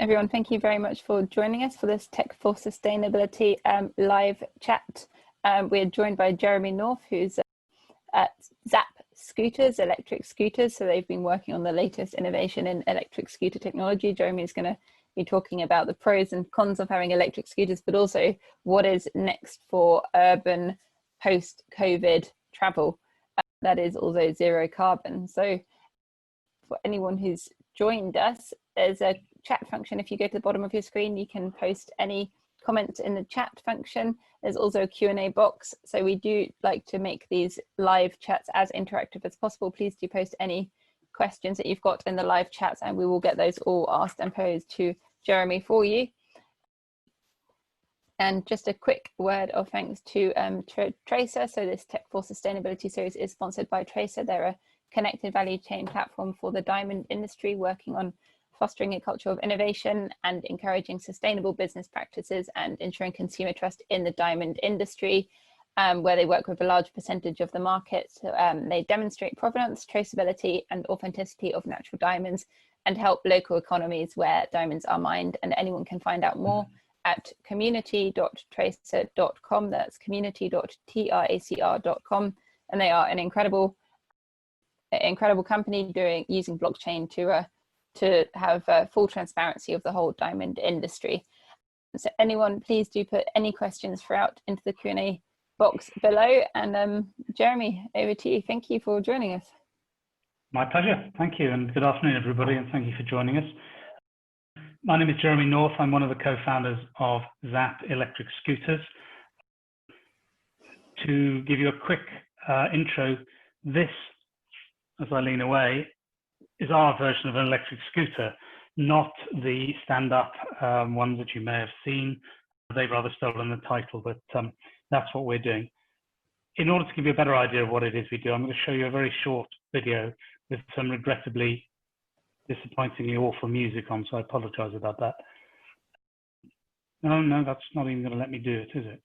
Everyone, thank you very much for joining us for this Tech for Sustainability live chat. We're joined by Jeremy North, who's at Zapp Scooters, electric scooters. So they've been working on the latest innovation in electric scooter technology. Jeremy is going to be talking about the pros and cons of having electric scooters, but also what is next for urban post-COVID travel. That is also zero carbon. So for anyone who's joined us, there's a chat function. If you go to the bottom of your screen, you can post any comments in the chat function. There's also a Q&A box. So we do like to make these live chats as interactive as possible. Please do post any questions that you've got in the live chats, and we will get those all asked and posed to Jeremy for you. And just a quick word of thanks to Tracr. So this Tech for Sustainability series is sponsored by Tracr. They're a connected value chain platform for the diamond industry, working on fostering a culture of innovation and encouraging sustainable business practices and ensuring consumer trust in the diamond industry, where they work with a large percentage of the market. They demonstrate provenance, traceability and authenticity of natural diamonds and help local economies where diamonds are mined. And anyone can find out more at community.tracr.com. That's community.tracr.com. And they are an incredible company using blockchain to have full transparency of the whole diamond industry. So anyone, please do put any questions throughout into the Q&A box below. And Jeremy, over to you. Thank you for joining us. My pleasure. Thank you. And good afternoon, everybody. And thank you for joining us. My name is Jeremy North. I'm one of the co-founders of Zapp Electric Scooters. To give you a quick intro, this, as I lean away, is our version of an electric scooter, not the stand-up ones that you may have seen. They've rather stolen the title, but that's what we're doing. In order to give you a better idea of what it is we do, I'm going to show you a very short video with some regrettably, disappointingly awful music on, so I apologize about that. No, that's not even going to let me do it, is it?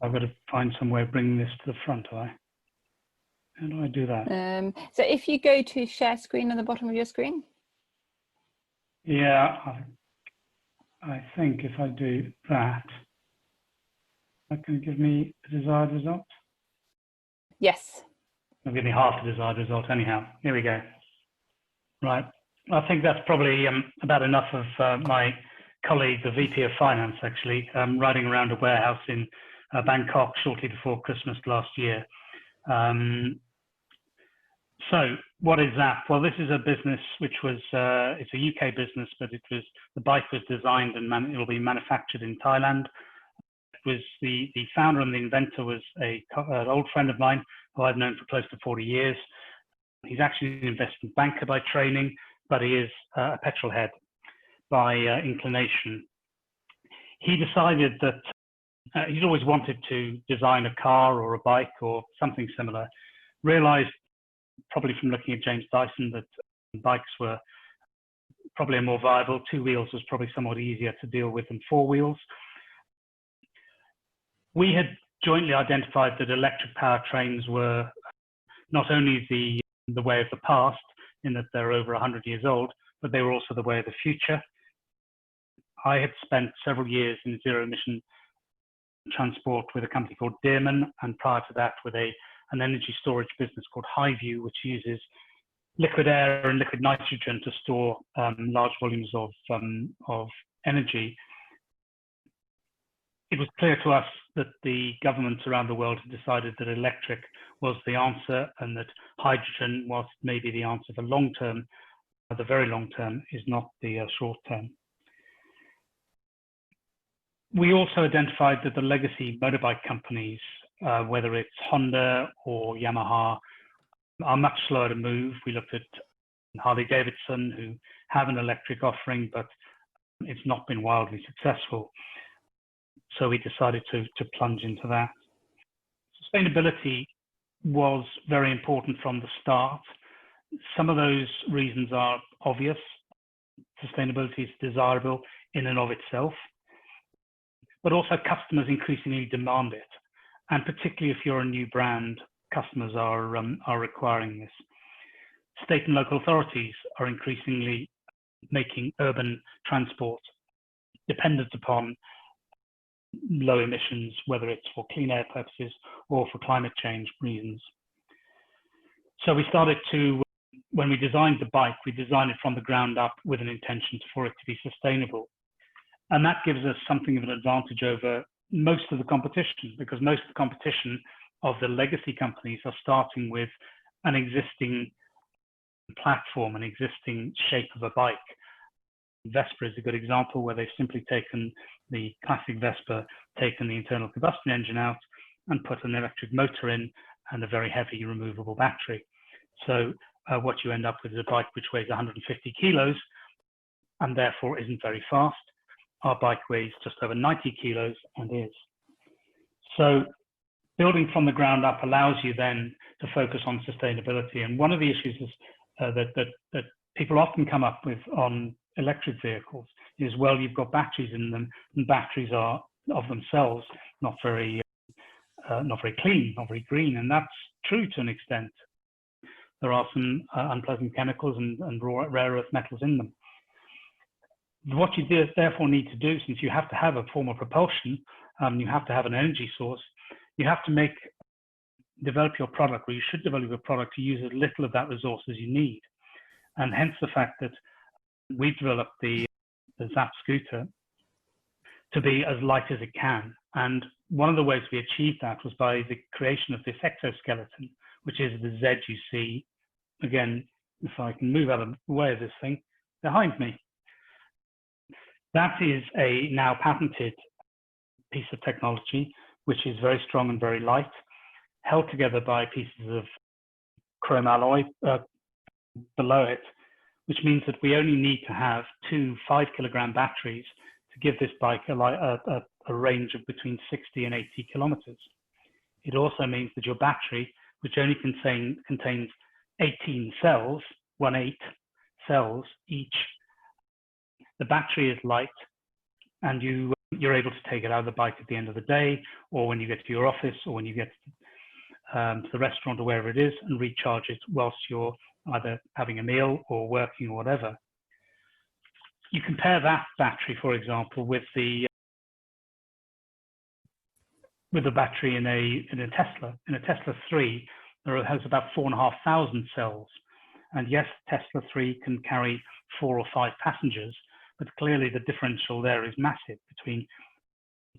I've got to find some way of bringing this to the front, have I? How do I do that? So if you go to share screen on the bottom of your screen. Yeah, I think if I do that, that can give me the desired result. Yes. It'll give me half the desired result anyhow. Here we go. Right. I think that's probably about enough of my colleague, the VP of Finance, actually, riding around a warehouse in Bangkok shortly before Christmas last year. So what is Zapp? Well, this is a business which was, it's a UK business, but the bike was designed and it will be manufactured in Thailand. It was the founder and the inventor was an old friend of mine who I've known for close to 40 years. He's actually an investment banker by training, but he is a petrol head by inclination. He decided that he'd always wanted to design a car or a bike or something similar, realized probably from looking at James Dyson that bikes were probably more viable. 2 wheels was probably somewhat easier to deal with than 4 wheels. We had jointly identified that electric powertrains were not only the way of the past, in that they're over 100 years old, but they were also the way of the future. I had spent several years in zero-emission transport with a company called Dearman, and prior to that with an energy storage business called Highview, which uses liquid air and liquid nitrogen to store large volumes of energy. It was clear to us that the governments around the world had decided that electric was the answer, and that hydrogen was maybe the answer for long term. The very long term is not the short term. We also identified that the legacy motorbike companies, whether it's Honda or Yamaha, are much slower to move. We looked at Harley Davidson, who have an electric offering, but it's not been wildly successful. So we decided to plunge into that. Sustainability was very important from the start. Some of those reasons are obvious. Sustainability is desirable in and of itself, but also customers increasingly demand it. And particularly if you're a new brand, customers are requiring this. State and local authorities are increasingly making urban transport dependent upon low emissions, whether it's for clean air purposes or for climate change reasons. So we started to, when we designed the bike, we designed it from the ground up with an intention for it to be sustainable. And that gives us something of an advantage over most of the competition, because most of the competition of the legacy companies are starting with an existing platform, an existing shape of a bike. Vespa is a good example, where they've simply taken the classic Vespa, taken the internal combustion engine out and put an electric motor in and a very heavy removable battery. So what you end up with is a bike which weighs 150 kilos and therefore isn't very fast. Our bike weighs just over 90 kilos and is. So building from the ground up allows you then to focus on sustainability. And one of the issues is, that people often come up with on electric vehicles is, well, you've got batteries in them, and batteries are of themselves not very clean, not very green, and that's true to an extent. There are some unpleasant chemicals and rare earth metals in them. What you therefore need to do, since you have to have a form of propulsion, you have to have an energy source, you have to develop your product, or you should develop your product to use as little of that resource as you need. And hence the fact that we've developed the Zapp scooter to be as light as it can. And one of the ways we achieved that was by the creation of this exoskeleton, which is the Z you see. Again, if I can move out of the way of this thing behind me. That is a now patented piece of technology, which is very strong and very light, held together by pieces of chrome alloy below it, which means that we only need to have 2 5-kilogram batteries to give this bike a range of between 60 and 80 kilometers. It also means that your battery, which only contains 18 cells, 18 cells each, the battery is light, and you're able to take it out of the bike at the end of the day, or when you get to your office, or when you get to the restaurant or wherever it is, and recharge it whilst you're either having a meal or working or whatever. You compare that battery, for example, with the battery in a Tesla. In a Tesla 3, there has about 4,500 cells. And yes, Tesla 3 can carry 4 or 5 passengers, but clearly the differential there is massive between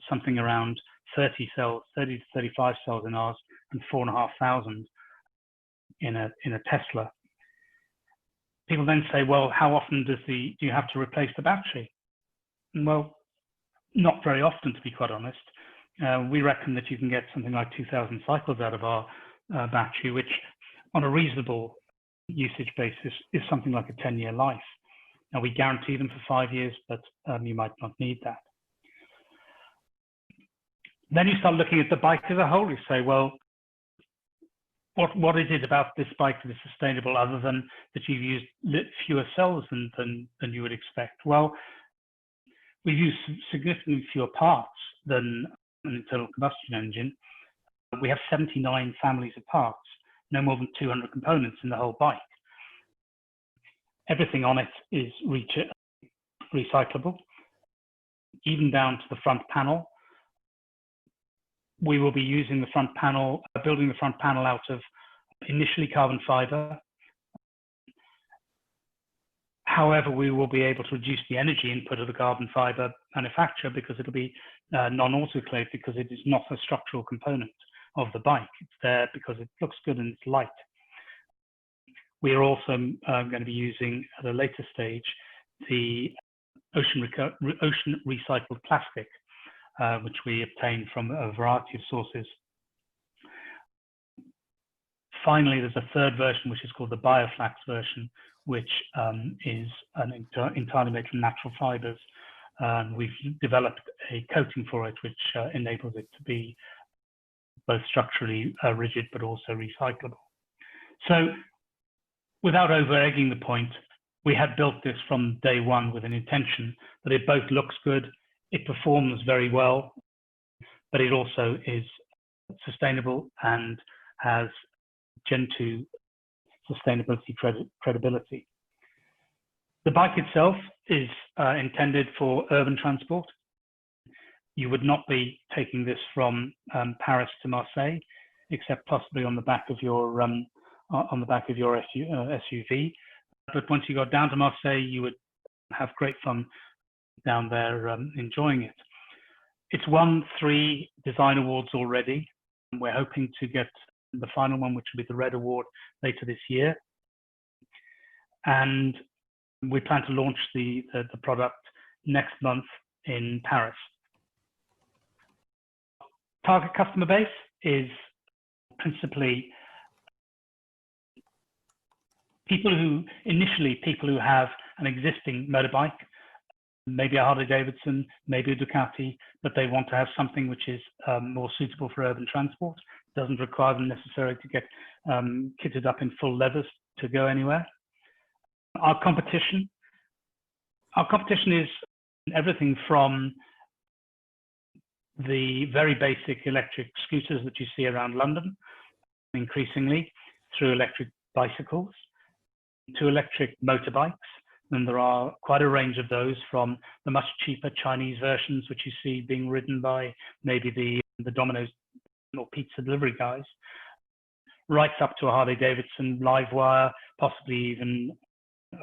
something around 30 cells, 30 to 35 cells in ours, and 4,500 in a Tesla. People then say, well, how often do you have to replace the battery? Well, not very often, to be quite honest. We reckon that you can get something like 2,000 cycles out of our battery, which on a reasonable usage basis is something like a 10-year life. Now, we guarantee them for 5 years, but you might not need that. Then you start looking at the bike as a whole. You say, well, what is it about this bike that is sustainable, other than that you've used fewer cells than you would expect? Well, we've used significantly fewer parts than an internal combustion engine. We have 79 families of parts, no more than 200 components in the whole bike. Everything on it is recyclable, even down to the front panel. We will be using the front panel, building the front panel out of initially carbon fiber. However, we will be able to reduce the energy input of the carbon fiber manufacturer, because it'll be non-autoclave, because it is not a structural component of the bike. It's there because it looks good and it's light. We are also going to be using, at a later stage, the ocean recycled plastic, which we obtain from a variety of sources. Finally, there's a third version, which is called the bioflax version, which is entirely made from natural fibers. We've developed a coating for it, which enables it to be both structurally rigid, but also recyclable. So, without over-egging the point, we had built this from day one with an intention that it both looks good, it performs very well, but it also is sustainable and has Gen 2 sustainability credibility. The bike itself is intended for urban transport. You would not be taking this from Paris to Marseille, except possibly on the back of your SUV. But once you got down to Marseille, you would have great fun down there enjoying it. It's won 3 design awards already. We're hoping to get the final one, which will be the Red Award, later this year. And we plan to launch the product next month in Paris. Target customer base is principally people who have an existing motorbike, maybe a Harley Davidson, maybe a Ducati, but they want to have something which is more suitable for urban transport. Doesn't require them necessarily to get kitted up in full leathers to go anywhere. Our competition is everything from the very basic electric scooters that you see around London, increasingly, through electric bicycles, to electric motorbikes. And there are quite a range of those, from the much cheaper Chinese versions, which you see being ridden by maybe the Domino's or pizza delivery guys, right up to a Harley Davidson live wire, possibly even,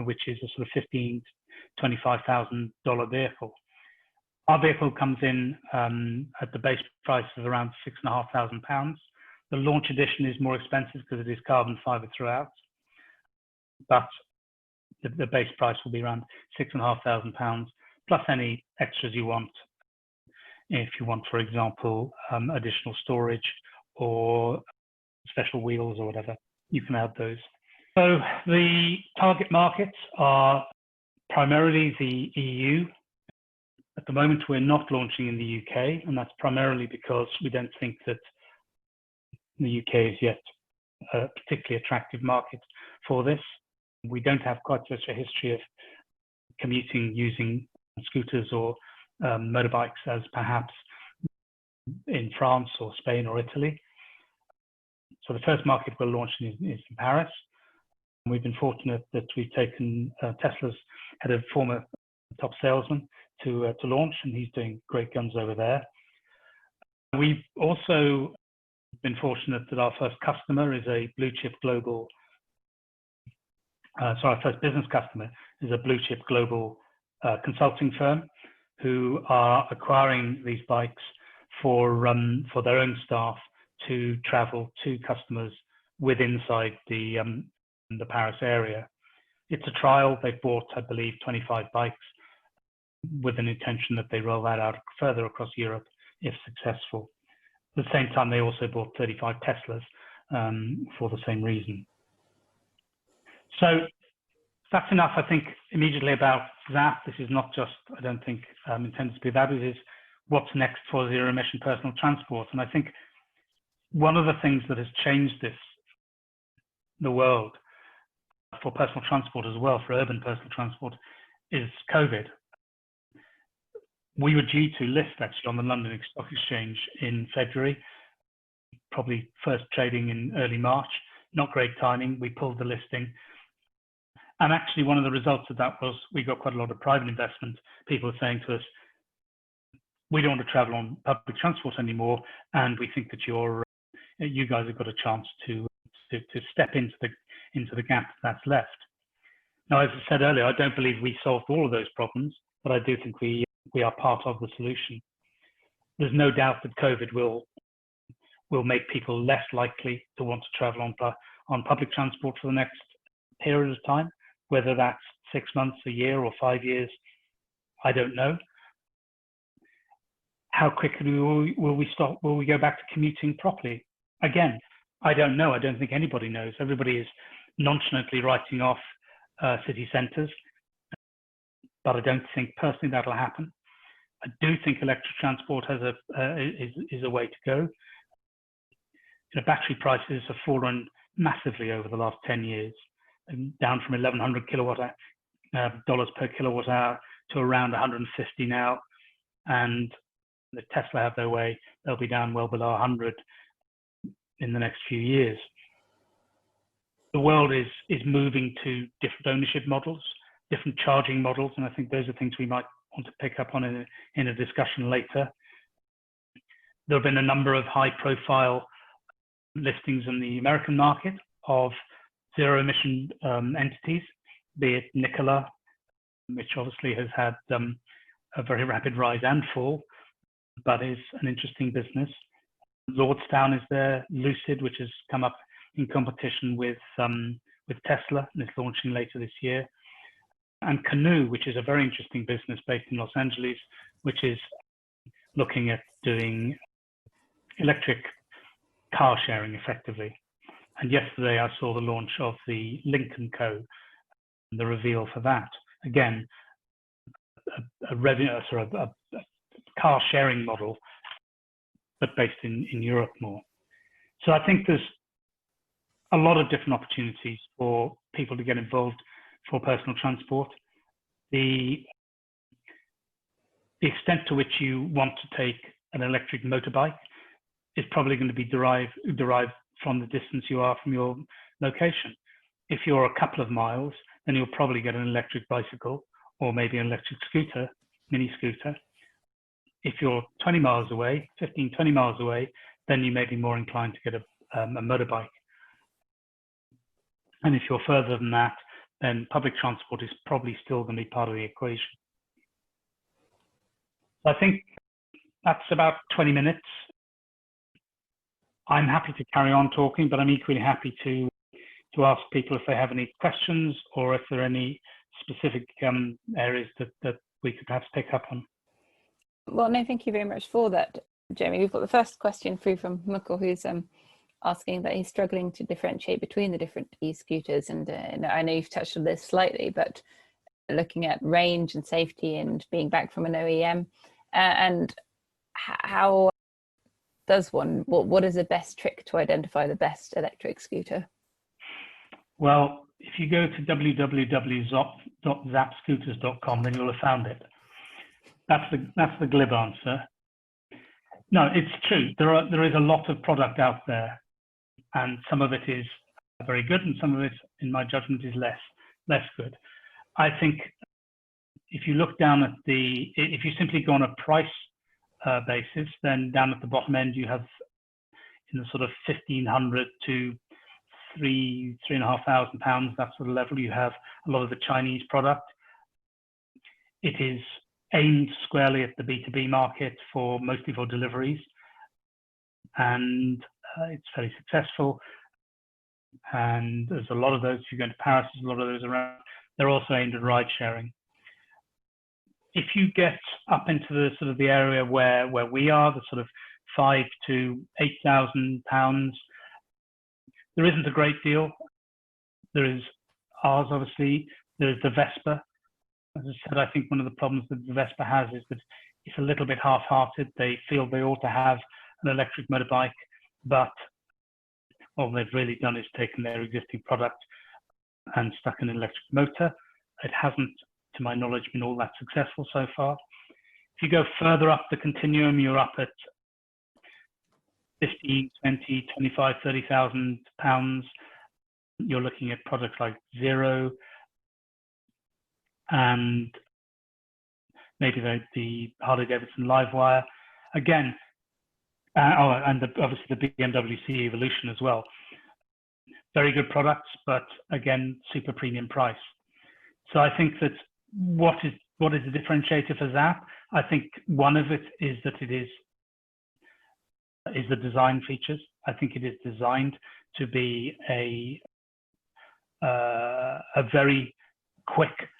which is a sort of $15,000 to $25,000 vehicle. Our vehicle comes in at the base price of around £6,500. The launch edition is more expensive because it is carbon fiber throughout, but the base price will be around £6,500 plus any extras you want. If you want, for example, additional storage or special wheels or whatever, you can add those. So the target markets are primarily the EU. At the moment, we're not launching in the UK, and that's primarily because we don't think that the UK is yet a particularly attractive market for this. We don't have quite such a history of commuting using scooters or motorbikes as perhaps in France or Spain or Italy. So the first market we're launching is in Paris. We've been fortunate that we've taken Tesla's head of former top salesman to launch, and he's doing great guns over there. We've also been fortunate that our first customer is a blue chip global. Our first business customer is a blue chip global consulting firm who are acquiring these bikes for their own staff to travel to customers inside the Paris area. It's a trial. They've bought, I believe, 25 bikes with an intention that they roll that out further across Europe if successful. At the same time, they also bought 35 Teslas for the same reason. So that's enough, I think, immediately about Zapp. This is not just, I don't think, intended to be that. It is what's next for zero emission personal transport. And I think one of the things that has changed the world for personal transport as well, for urban personal transport, is COVID. We were due to list actually on the London Stock Exchange in February, probably first trading in early March. Not great timing. We pulled the listing. And actually one of the results of that was we got quite a lot of private investment. People are saying to us, we don't want to travel on public transport anymore, and we think that you guys have got a chance to step into the gap that's left. Now, as I said earlier, I don't believe we solved all of those problems, but I do think we are part of the solution. There's no doubt that COVID will make people less likely to want to travel on public transport for the next period of time, whether that's 6 months, a year, or 5 years, I don't know. How quickly will we go back to commuting properly? Again, I don't know. I don't think anybody knows. Everybody is nonchalantly writing off city centres, but I don't think personally that'll happen. I do think electric transport is a way to go. Battery prices have fallen massively over the last 10 years, down from $1,100 per kilowatt hour to around 150 now. And if Tesla have their way, they'll be down well below 100 in the next few years. The world is moving to different ownership models. different charging models, and I think those are things we might want to pick up on in a discussion later. There have been a number of high-profile listings in the American market of zero-emission entities, be it Nikola, which obviously has had a very rapid rise and fall, but is an interesting business. Lordstown is there, Lucid, which has come up in competition with Tesla and is launching later this year, and Canoe, which is a very interesting business based in Los Angeles, which is looking at doing electric car sharing effectively. And yesterday I saw the launch of the Link & Co, the reveal for that. Again, a car sharing model, but based in Europe more. So I think there's a lot of different opportunities for people to get involved for personal transport. The extent to which you want to take an electric motorbike is probably going to be derived from the distance you are from your location. If you're a couple of miles, then you'll probably get an electric bicycle or maybe an electric scooter, mini scooter. If you're 20 miles away, 15, 20 miles away, then you may be more inclined to get a motorbike. And if you're further than that, then public transport is probably still going to be part of the equation. I think that's about 20 minutes. I'm happy to carry on talking, but I'm equally happy to ask people if they have any questions or if there are any specific areas that we could perhaps pick up on. Well, no, thank you very much for that, Jeremy. We've got the first question through from Mukul, who's asking that he's struggling to differentiate between the different e-scooters. And I know you've touched on this slightly, but looking at range and safety and being back from an OEM, and how does one, what is the best trick to identify the best electric scooter? Well, if you go to www.zappscooters.com, then you'll have found it. That's the glib answer. No, it's true. There is a lot of product out there, and some of it is very good, and some of it, in my judgment, is less good. I think if you look down at if you simply go on a price basis, then down at the bottom end you have in the sort of 1,500 to £3,500, that sort of level. You have a lot of the Chinese product. It is aimed squarely at the B2B market mostly for deliveries, and it's very successful. And there's a lot of those. If you go into Paris, there's a lot of those around. They're also aimed at ride sharing. If you get up into the sort of the area where we are, the sort of £5,000 to £8,000, there isn't a great deal. There is ours, obviously. There is the Vespa. As I said, I think one of the problems that the Vespa has is that it's a little bit half-hearted. They feel they ought to have an electric motorbike, but all they've really done is taken their existing product and stuck an electric motor. It hasn't, to my knowledge, been all that successful so far. If you go further up the continuum, you're up at 15, 20, 25, 30,000 pounds. You're looking at products like Zero and maybe the Harley-Davidson Livewire. Again, and obviously the BMW C Evolution as well. Very good products, but again, super premium price. So I think that what is the differentiator for Zapp? I think one of it is that it is the design features. I think it is designed to be a very quick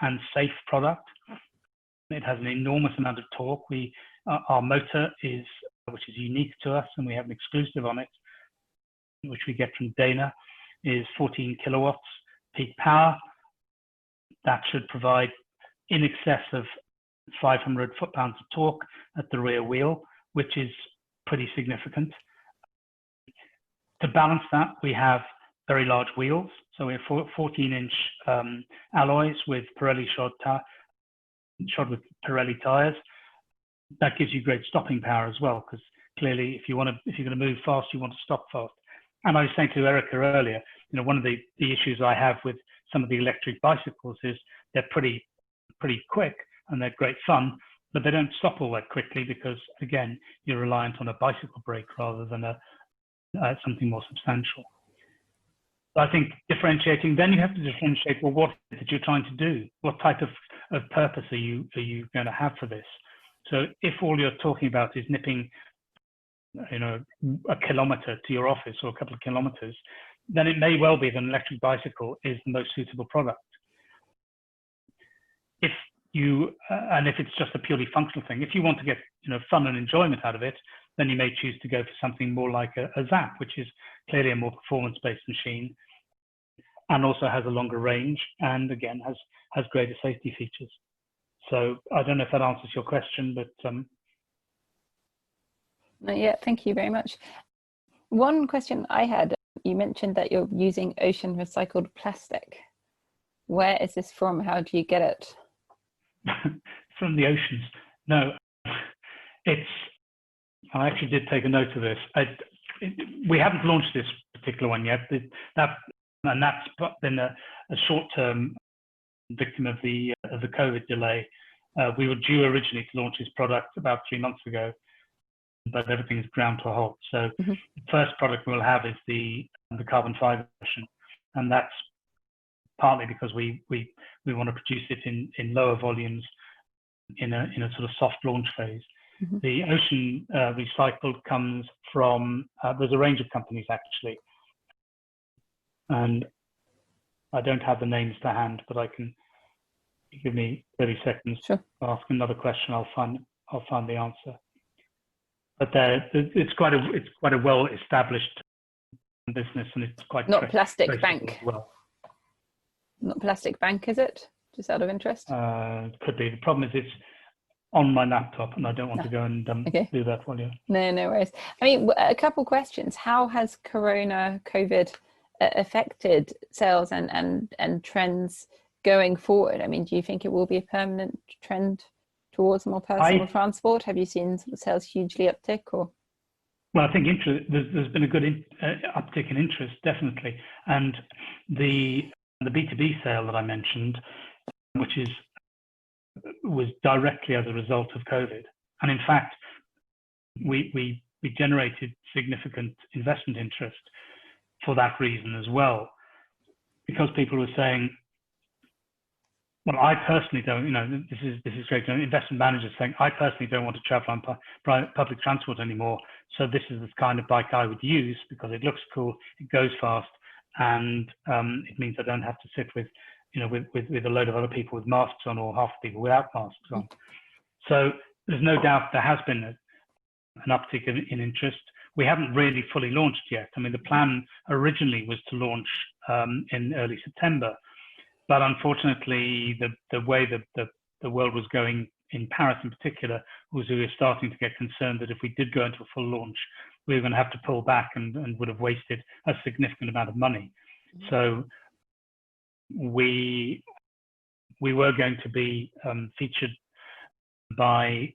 and safe product. It has an enormous amount of torque. Our motor which is unique to us, and we have an exclusive on it, which we get from Dana, is 14 kilowatts peak power. That should provide in excess of 500 foot-pounds of torque at the rear wheel, which is pretty significant. To balance that, we have very large wheels. So we have 14-inch alloys with Pirelli shod with Pirelli tires. That gives you great stopping power as well, because clearly, if you're going to move fast, you want to stop fast. And I was saying to Erica earlier, one of the issues I have with some of the electric bicycles is they're pretty quick and they're great fun, but they don't stop all that quickly because, again, you're reliant on a bicycle brake rather than something more substantial. I think differentiating, then you have to differentiate, well, what is it you're trying to do? What type of purpose are you going to have for this? So if all you're talking about is nipping, a kilometer to your office or a couple of kilometers, then it may well be that an electric bicycle is the most suitable product. If it's just a purely functional thing, if you want to get fun and enjoyment out of it, then you may choose to go for something more like a Zapp, which is clearly a more performance-based machine and also has a longer range and, again, has greater safety features. So I don't know if that answers your question, but... Yeah, thank you very much. One question I had, you mentioned that you're using ocean recycled plastic. Where is this from? How do you get it? From the oceans. No, I actually did take a note of this. We haven't launched this particular one yet. That's been a short-term victim of the COVID delay. We were due originally to launch this product about 3 months ago, but everything's ground to a halt. So the first product we'll have is the carbon fiber version, and that's partly because we want to produce it in lower volumes in a sort of soft launch phase. The ocean recycled comes from, there's a range of companies actually, and I don't have the names to hand, but I can, give me 30 seconds. Sure. I'll ask another question, I'll find the answer. But it's quite a well-established business, and it's quite not Plastic Bank. Well, not Plastic Bank, is it? Just out of interest. It could be. The problem is it's on my laptop, and I don't want to go and do that for you. No worries. I mean, a couple questions. How has COVID affected sales and trends going forward? I mean, do you think it will be a permanent trend towards more personal transport? Have you seen sales hugely uptick, or? Well, I think there's been a good uptick in interest, definitely, and the B2B sale that I mentioned, which was directly as a result of COVID, and in fact, we generated significant investment interest for that reason as well, because people were saying, well, I personally don't, this is great. Investment managers saying, I personally don't want to travel on public transport anymore. So this is the kind of bike I would use because it looks cool, it goes fast, and it means I don't have to sit with a load of other people with masks on, or half the people without masks on. So there's no doubt there has been an uptick in interest. We haven't really fully launched yet. I mean, the plan originally was to launch in early September. But unfortunately, the way that the world was going, in Paris in particular, was we were starting to get concerned that if we did go into a full launch, we were going to have to pull back and would have wasted a significant amount of money. So we were going to be featured by,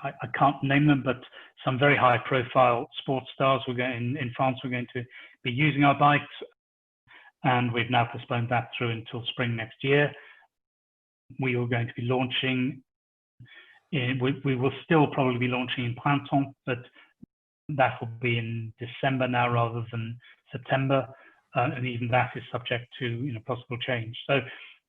I can't name them, but some very high-profile sports stars in France were going to be using our bikes. And we've now postponed that through until spring next year. We are going to be launching, we will still probably be launching in Printemps, but that will be in December now rather than September. And even that is subject to possible change. So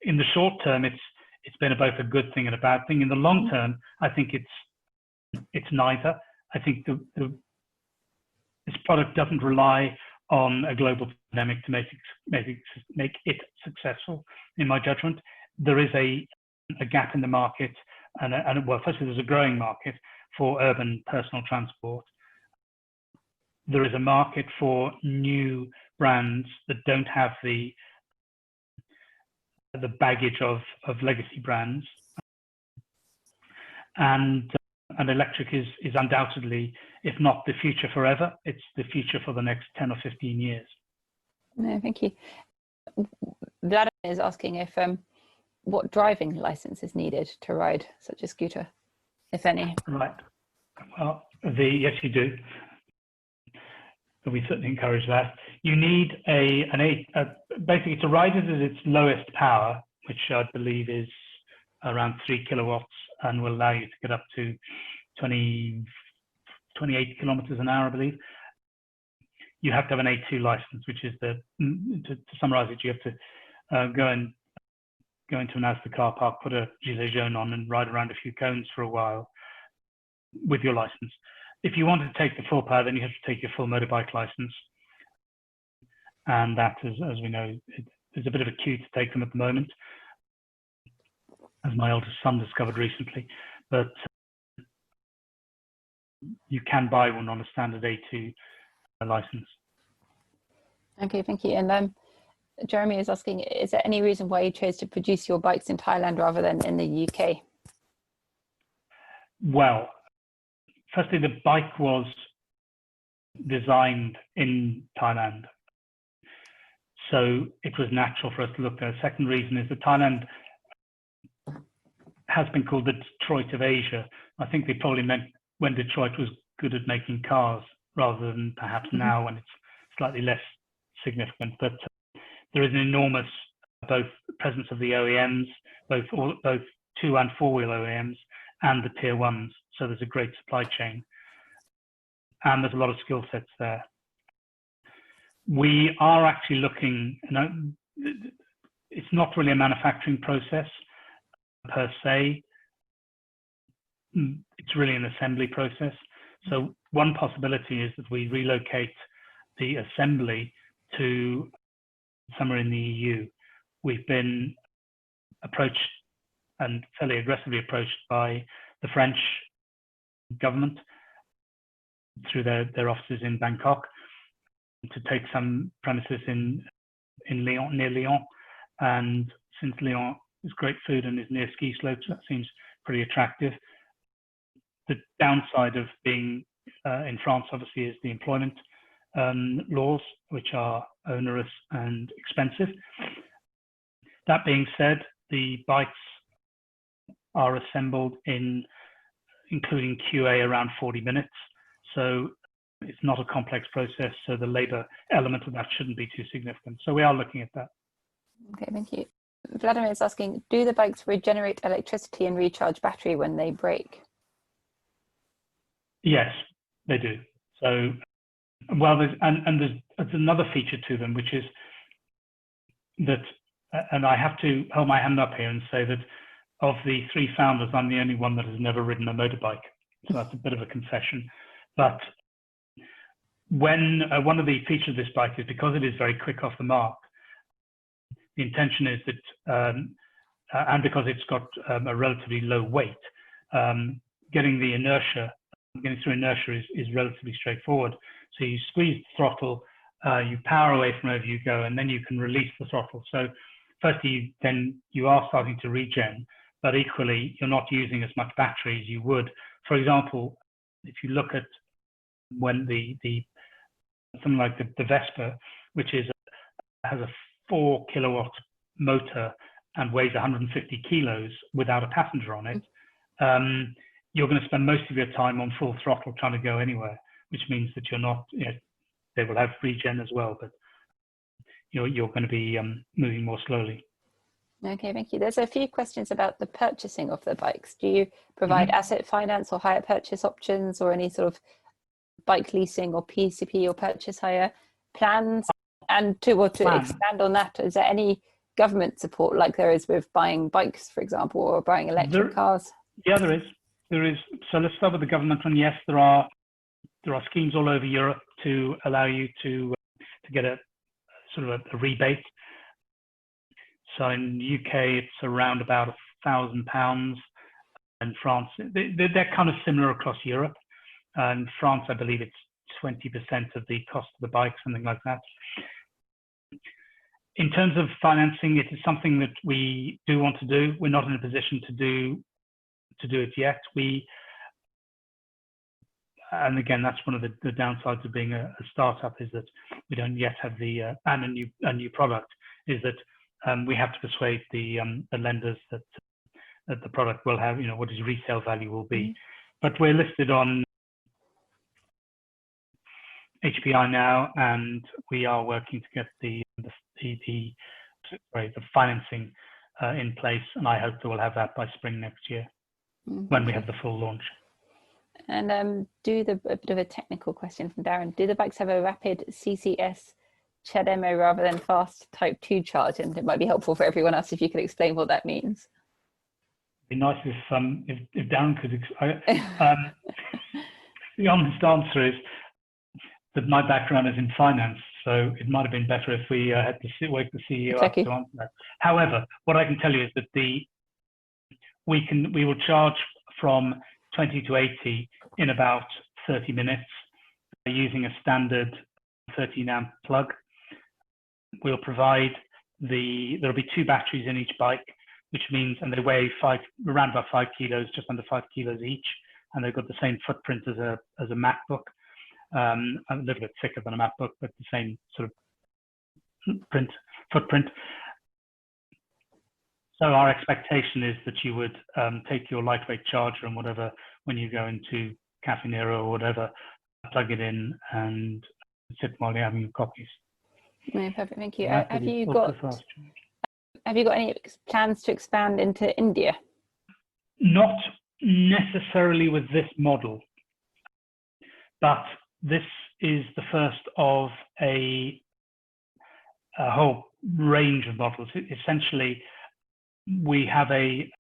in the short term, it's been both a good thing and a bad thing. In the long term, I think it's neither. I think this product doesn't rely on a global pandemic to make it successful, in my judgment. There is a gap in the market, and well, firstly, there's a growing market for urban personal transport. There is a market for new brands that don't have the baggage of legacy brands, and electric is undoubtedly, if not the future forever, it's the future for the next 10 or 15 years. No, thank you. Vladimir is asking if what driving license is needed to ride such a scooter, if any. Right. Well, yes, you do. but we certainly encourage that. You need basically to ride it at its lowest power, which I believe is around 3 kilowatts and will allow you to get up to 28 kilometers an hour, I believe. You have to have an A2 license, which is to summarize it, you have to go into an Asda car park, put a gilet jaune on and ride around a few cones for a while with your license. If you want to take the full power, then you have to take your full motorbike license. And that, as we know, there's a bit of a queue to take them at the moment, as my oldest son discovered recently. But you can buy one on a standard A2 license. Okay, thank you. And Jeremy is asking, is there any reason why you chose to produce your bikes in Thailand rather than in the UK? Well, firstly, the bike was designed in Thailand, so it was natural for us to look there. The second reason is that Thailand has been called the Detroit of Asia. I think they probably meant when Detroit was good at making cars, rather than perhaps now when it's slightly less significant. But there is an enormous both presence of the OEMs, both 2- and 4-wheel OEMs, and the tier ones. So there's a great supply chain, and there's a lot of skill sets there. We are actually looking, it's not really a manufacturing process per se. It's really an assembly process. So one possibility is that we relocate the assembly to somewhere in the EU. We've been approached, and fairly aggressively approached, by the French government through their offices in Bangkok to take some premises in Lyon, near Lyon. And since Lyon is great food and is near ski slopes, that seems pretty attractive. The downside of being in France, obviously, is the employment laws, which are onerous and expensive. That being said, the bikes are assembled including QA, around 40 minutes. So it's not a complex process. So the labor element of that shouldn't be too significant. So we are looking at that. Okay, thank you. Vladimir is asking, do the bikes regenerate electricity and recharge battery when they break? Yes, they do. So, well, there's another feature to them, which is that, and I have to hold my hand up here and say that of the 3 founders, I'm the only one that has never ridden a motorbike. So that's a bit of a confession. But when one of the features of this bike is, because it is very quick off the mark, the intention is that, and because it's got a relatively low weight, getting through inertia is relatively straightforward. So you squeeze the throttle, you power away from wherever you go, and then you can release the throttle. So firstly, then you are starting to regen, but equally, you're not using as much battery as you would. For example, if you look at when something like the Vespa, which has a 4 kilowatt motor and weighs 150 kilos without a passenger on it, you're going to spend most of your time on full throttle trying to go anywhere, which means that you're not, they will have regen as well, but you're going to be moving more slowly. Okay, thank you. There's a few questions about the purchasing of the bikes. Do you provide asset finance or hire purchase options, or any sort of bike leasing or PCP or purchase hire plans? And to expand on that, is there any government support like there is with buying bikes, for example, or buying electric cars? Yeah, there is. So let's start with the government one. Yes, there are schemes all over Europe to allow you to get a sort of a rebate. So in the UK, it's around about £1,000. In France, they're kind of similar across Europe. In France, I believe it's 20% of the cost of the bike, something like that. In terms of financing, it is something that we do want to do. We're not in a position to do it yet. And again, that's one of the downsides of being a startup, is that we don't yet have and a new product, is that we have to persuade the lenders that the product will have, what its resale value will be. But we're listed on HPI now, and we are working to get the financing in place, and I hope that we'll have that by spring next year when we have the full launch. And a bit of a technical question from Darren. Do the bikes have a rapid CCS CHAdeMO rather than fast Type 2 charge? And it might be helpful for everyone else if you could explain what that means. It'd be nice if Darren could. The honest answer is that my background is in finance, so it might have been better if we had to wake the CEO up to answer that. However, what I can tell you is that we will charge from 20 to 80 in about 30 minutes using a standard 13 amp plug. We'll provide there'll be 2 batteries in each bike, which means, and they weigh around about 5 kilos, just under 5 kilos each, and they've got the same footprint as a MacBook, a little bit thicker than a MacBook, but the same sort of footprint. So our expectation is that you would take your lightweight charger and whatever when you go into Cafe Nero or whatever, plug it in and sit while you're having your coffees. No, perfect, thank you. Have you got any plans to expand into India? Not necessarily with this model, but this is the first of a whole range of models. Essentially, we have an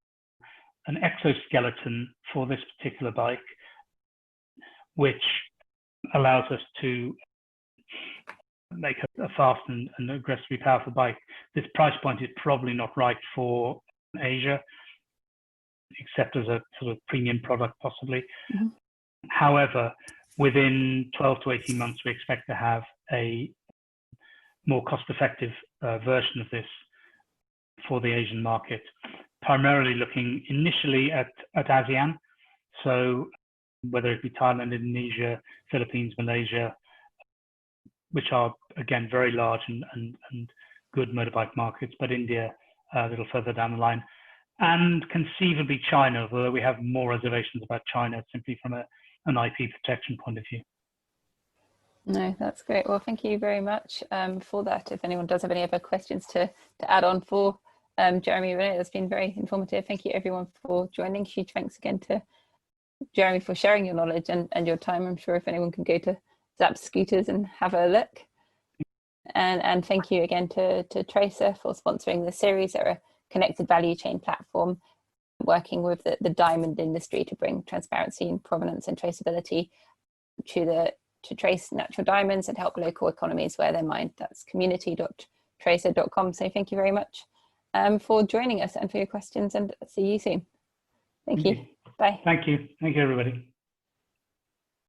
exoskeleton for this particular bike, which allows us to make a fast and aggressively powerful bike. This price point is probably not right for Asia, except as a sort of premium product possibly. Mm-hmm. However, within 12 to 18 months, we expect to have a more cost-effective version of this for the Asian market, primarily looking initially at ASEAN. So whether it be Thailand, Indonesia, Philippines, Malaysia, which are, again, very large and good motorbike markets, but India a little further down the line. And conceivably China, although we have more reservations about China simply from an IP protection point of view. No, that's great. Well, thank you very much for that. If anyone does have any other questions to add on for Jeremy, it's been very informative. Thank you everyone for joining. Huge thanks again to Jeremy for sharing your knowledge and your time. I'm sure if anyone can go to Zapp Scooters and have a look. And thank you again to Tracr for sponsoring the series. They're a connected value chain platform working with the diamond industry to bring transparency and provenance and traceability to trace natural diamonds and help local economies where they're mined. That's community.tracr.com. So thank you very much for joining us and for your questions, and see you soon. Thank you. Bye. Thank you. Thank you, everybody.